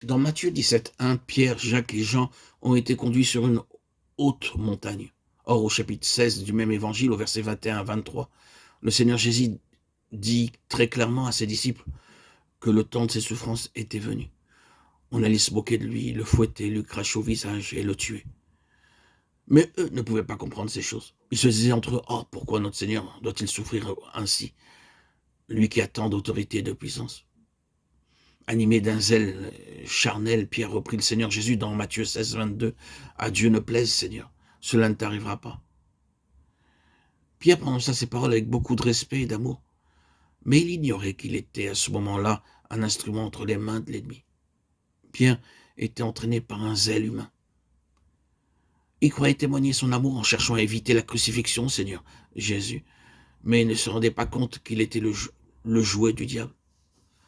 Dans Matthieu 17, 1, Pierre, Jacques et Jean ont été conduits sur une haute montagne. Or, au chapitre 16 du même évangile, au verset 21 à 23, le Seigneur Jésus dit très clairement à ses disciples que le temps de ses souffrances était venu. On allait se moquer de lui, le fouetter, lui cracher au visage et le tuer. Mais eux ne pouvaient pas comprendre ces choses. Ils se disaient entre eux, oh, pourquoi notre Seigneur doit-il souffrir ainsi, lui qui a tant d'autorité et de puissance? Animé d'un zèle charnel, Pierre reprit le Seigneur Jésus dans Matthieu 16, 22. À Dieu ne plaise, Seigneur, cela ne t'arrivera pas. Pierre prononça ces paroles avec beaucoup de respect et d'amour, mais il ignorait qu'il était à ce moment-là un instrument entre les mains de l'ennemi. Pierre était entraîné par un zèle humain. Il croyait témoigner son amour en cherchant à éviter la crucifixion, Seigneur Jésus, mais il ne se rendait pas compte qu'il était le jouet du diable.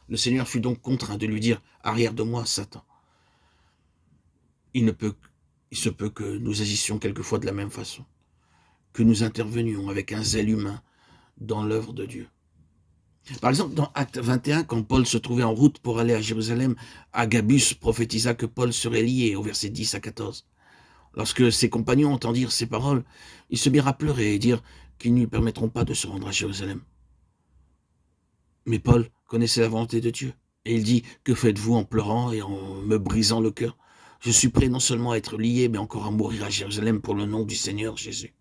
Le Seigneur fut donc contraint de lui dire « Arrière de moi, Satan ». Il se peut que nous agissions quelquefois de la même façon, que nous intervenions avec un zèle humain dans l'œuvre de Dieu. Par exemple, dans Acte 21, quand Paul se trouvait en route pour aller à Jérusalem, Agabus prophétisa que Paul serait lié, au verset 10 à 14. Lorsque ses compagnons entendirent ces paroles, ils se mirent à pleurer et dirent qu'ils ne lui permettront pas de se rendre à Jérusalem. Mais Paul connaissait la volonté de Dieu, et il dit « Que faites-vous en pleurant et en me brisant le cœur ? Je suis prêt non seulement à être lié, mais encore à mourir à Jérusalem pour le nom du Seigneur Jésus. »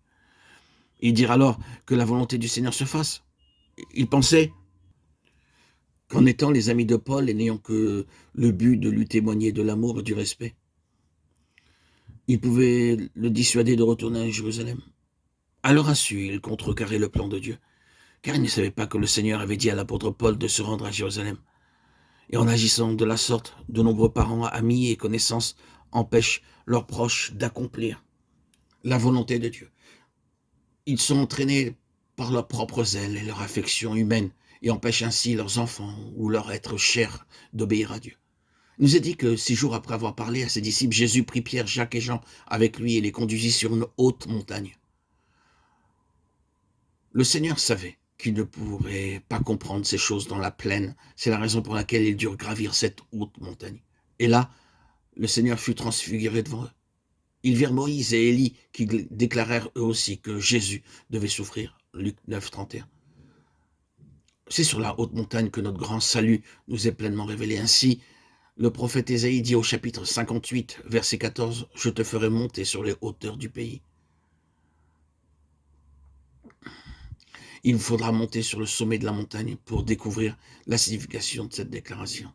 Ils dirent alors que la volonté du Seigneur se fasse. Ils pensaient qu'en étant les amis de Paul et n'ayant que le but de lui témoigner de l'amour et du respect, ils pouvaient le dissuader de retourner à Jérusalem. À leur insu, ils contrecarraient le plan de Dieu, car ils ne savaient pas que le Seigneur avait dit à l'apôtre Paul de se rendre à Jérusalem. Et en agissant de la sorte, de nombreux parents, amis et connaissances empêchent leurs proches d'accomplir la volonté de Dieu. Ils sont entraînés par leur propre zèle et leur affection humaine et empêchent ainsi leurs enfants ou leur être cher d'obéir à Dieu. Il nous est dit que 6 jours après avoir parlé à ses disciples, Jésus prit Pierre, Jacques et Jean avec lui et les conduisit sur une haute montagne. Le Seigneur savait qu'ils ne pourraient pas comprendre ces choses dans la plaine. C'est la raison pour laquelle ils durent gravir cette haute montagne. Et là, le Seigneur fut transfiguré devant eux. Ils virent Moïse et Élie qui déclarèrent eux aussi que Jésus devait souffrir. Luc 9, 31. C'est sur la haute montagne que notre grand salut nous est pleinement révélé. Ainsi, le prophète Ésaïe dit au chapitre 58, verset 14, « Je te ferai monter sur les hauteurs du pays. » Il faudra monter sur le sommet de la montagne pour découvrir la signification de cette déclaration.